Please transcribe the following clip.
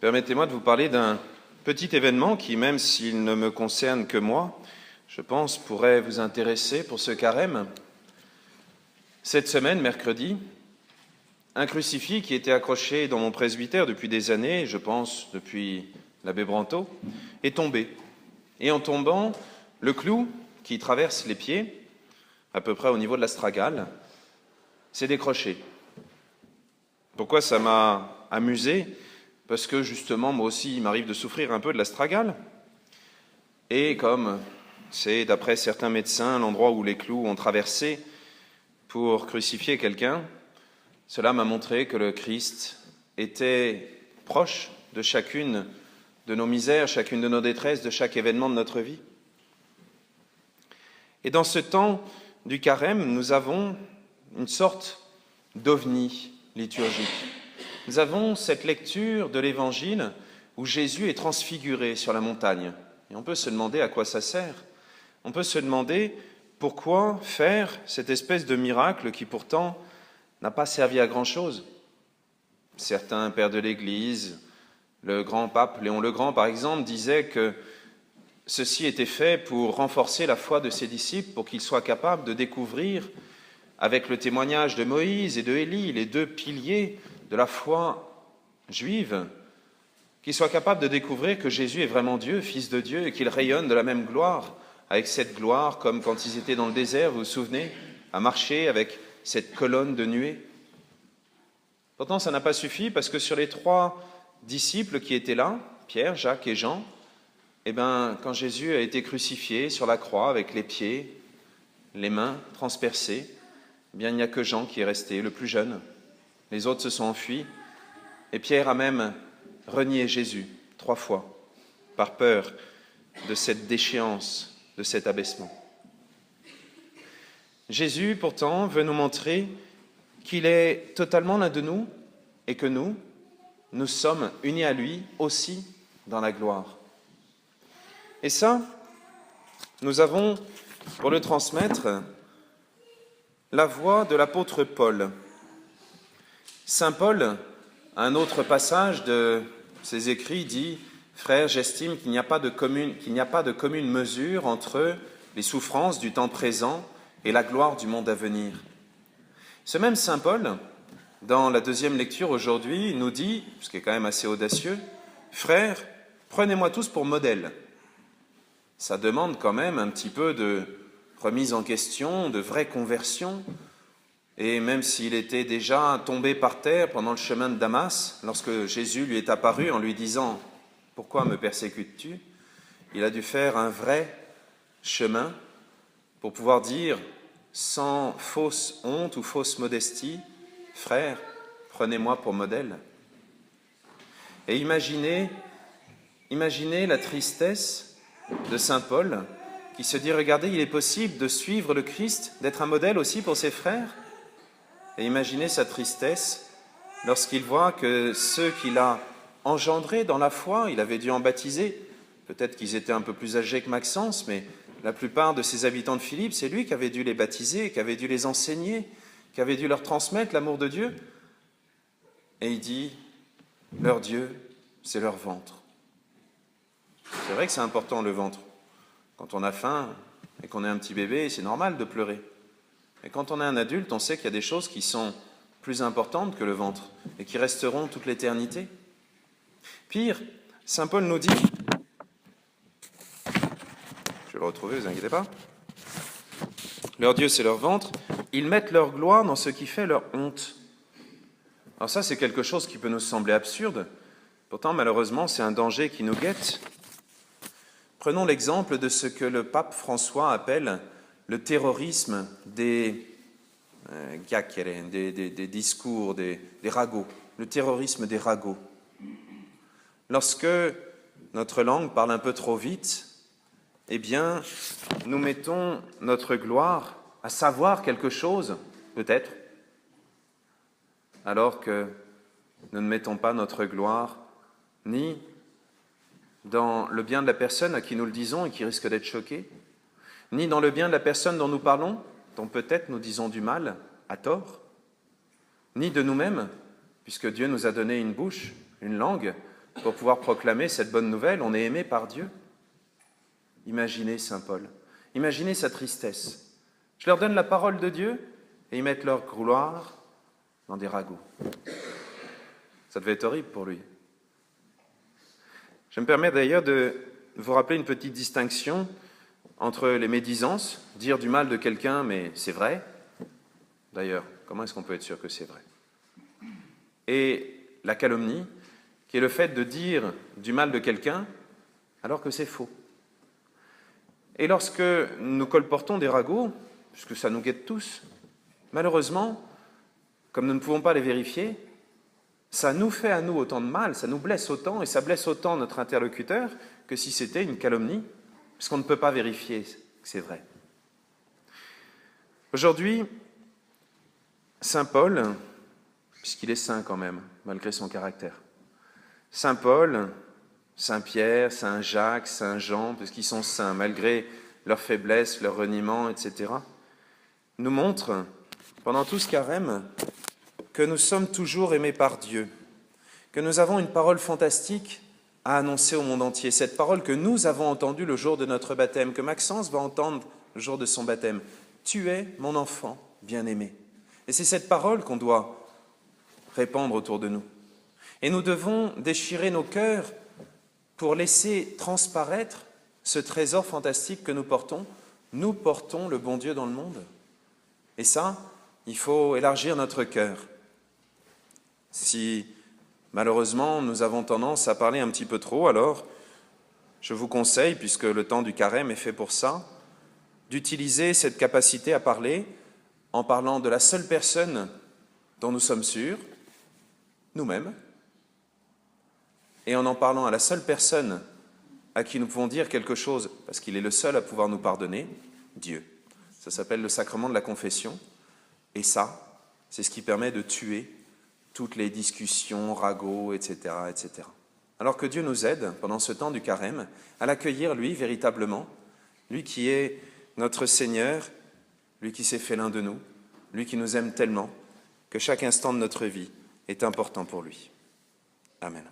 Permettez-moi de vous parler d'un petit événement qui, même s'il ne me concerne que moi, je pense pourrait vous intéresser pour ce carême. Cette semaine, mercredi, un crucifix qui était accroché dans mon presbytère depuis des années, je pense depuis l'abbé Branteau, est tombé. Et en tombant, le clou qui traverse les pieds, à peu près au niveau de l'astragale, s'est décroché. Pourquoi ça m'a amusé? Parce que justement, moi aussi, il m'arrive de souffrir un peu de l'astragale. Et comme c'est, d'après certains médecins, l'endroit où les clous ont traversé pour crucifier quelqu'un, cela m'a montré que le Christ était proche de chacune de nos misères, chacune de nos détresses, de chaque événement de notre vie. Et dans ce temps du carême, nous avons une sorte d'ovni liturgique. Nous avons cette lecture de l'Évangile où Jésus est transfiguré sur la montagne. Et on peut se demander à quoi ça sert. On peut se demander pourquoi faire cette espèce de miracle qui pourtant n'a pas servi à grand-chose. Certains pères de l'Église, le grand pape Léon le Grand par exemple, disaient que ceci était fait pour renforcer la foi de ses disciples, pour qu'ils soient capables de découvrir, avec le témoignage de Moïse et de Élie, les deux piliers de la foi juive, qu'ils soient capables de découvrir que Jésus est vraiment Dieu, Fils de Dieu, et qu'il rayonne de la même gloire, avec cette gloire comme quand ils étaient dans le désert, vous vous souvenez, à marcher avec cette colonne de nuée. Pourtant, ça n'a pas suffi, parce que sur les trois disciples qui étaient là, Pierre, Jacques et Jean, quand Jésus a été crucifié sur la croix avec les pieds, les mains transpercées, il n'y a que Jean qui est resté, le plus jeune. Les autres se sont enfuis, et Pierre a même renié Jésus 3 fois, par peur de cette déchéance, de cet abaissement. Jésus, pourtant, veut nous montrer qu'il est totalement l'un de nous, et que nous sommes unis à lui aussi dans la gloire. Et ça, nous avons, pour le transmettre, la voix de l'apôtre Paul. Saint Paul, à un autre passage de ses écrits, dit « Frères, j'estime qu'il n'y a pas de commune mesure entre les souffrances du temps présent et la gloire du monde à venir. » Ce même Saint Paul, dans la deuxième lecture aujourd'hui, nous dit, ce qui est quand même assez audacieux, « Frères, prenez-moi tous pour modèle. » Ça demande quand même un petit peu de remise en question, de vraie conversion. Et même s'il était déjà tombé par terre pendant le chemin de Damas, lorsque Jésus lui est apparu en lui disant « Pourquoi me persécutes-tu » il a dû faire un vrai chemin pour pouvoir dire, sans fausse honte ou fausse modestie, « Frères, prenez-moi pour modèle. » Et imaginez la tristesse de saint Paul, qui se dit « Regardez, il est possible de suivre le Christ, d'être un modèle aussi pour ses frères. » Et imaginez sa tristesse lorsqu'il voit que ceux qu'il a engendrés dans la foi, il avait dû en baptiser, peut-être qu'ils étaient un peu plus âgés que Maxence, mais la plupart de ces habitants de Philippe, c'est lui qui avait dû les baptiser, qui avait dû les enseigner, qui avait dû leur transmettre l'amour de Dieu. Et il dit « Leur Dieu, c'est leur ventre. » C'est vrai que c'est important le ventre. Quand on a faim et qu'on est un petit bébé, c'est normal de pleurer. Mais quand on est un adulte, on sait qu'il y a des choses qui sont plus importantes que le ventre et qui resteront toute l'éternité. Pire, saint Paul nous dit, je vais le retrouver, ne vous inquiétez pas, leur Dieu c'est leur ventre, ils mettent leur gloire dans ce qui fait leur honte. Alors ça c'est quelque chose qui peut nous sembler absurde, pourtant malheureusement c'est un danger qui nous guette. Prenons l'exemple de ce que le pape François appelle le terrorisme des discours, des ragots, le terrorisme des ragots. Lorsque notre langue parle un peu trop vite, nous mettons notre gloire à savoir quelque chose, peut-être, alors que nous ne mettons pas notre gloire ni dans le bien de la personne à qui nous le disons et qui risque d'être choquée, ni dans le bien de la personne dont nous parlons, dont peut-être nous disons du mal, à tort, ni de nous-mêmes, puisque Dieu nous a donné une bouche, une langue, pour pouvoir proclamer cette bonne nouvelle. On est aimé par Dieu. Imaginez Saint Paul, imaginez sa tristesse. Je leur donne la parole de Dieu et ils mettent leur gloire dans des ragots. Ça devait être horrible pour lui. Je me permets d'ailleurs de vous rappeler une petite distinction entre les médisances, dire du mal de quelqu'un, mais c'est vrai. D'ailleurs, comment est-ce qu'on peut être sûr que c'est vrai? Et la calomnie, qui est le fait de dire du mal de quelqu'un alors que c'est faux. Et lorsque nous colportons des ragots, puisque ça nous guette tous, malheureusement, comme nous ne pouvons pas les vérifier, ça nous fait à nous autant de mal, ça nous blesse autant, et ça blesse autant notre interlocuteur que si c'était une calomnie, puisqu'on ne peut pas vérifier que c'est vrai. Aujourd'hui, Saint Paul, puisqu'il est saint quand même, malgré son caractère, Saint Paul, Saint Pierre, Saint Jacques, Saint Jean, puisqu'ils sont saints, malgré leur faiblesse, leur reniement, etc., nous montrent, pendant tout ce carême, que nous sommes toujours aimés par Dieu, que nous avons une parole fantastique à annoncer au monde entier, cette parole que nous avons entendue le jour de notre baptême, que Maxence va entendre le jour de son baptême. « Tu es mon enfant bien-aimé ». Et c'est cette parole qu'on doit répandre autour de nous. Et nous devons déchirer nos cœurs pour laisser transparaître ce trésor fantastique que nous portons. Nous portons le bon Dieu dans le monde. Et ça, il faut élargir notre cœur. Si, malheureusement, nous avons tendance à parler un petit peu trop, alors je vous conseille, puisque le temps du carême est fait pour ça, d'utiliser cette capacité à parler en parlant de la seule personne dont nous sommes sûrs, nous-mêmes, et en parlant à la seule personne à qui nous pouvons dire quelque chose, parce qu'il est le seul à pouvoir nous pardonner, Dieu. Ça s'appelle le sacrement de la confession, et ça, c'est ce qui permet de tuer toutes les discussions, ragots, etc., etc. Alors que Dieu nous aide, pendant ce temps du carême, à l'accueillir, lui, véritablement, lui qui est notre Seigneur, lui qui s'est fait l'un de nous, lui qui nous aime tellement, que chaque instant de notre vie est important pour lui. Amen.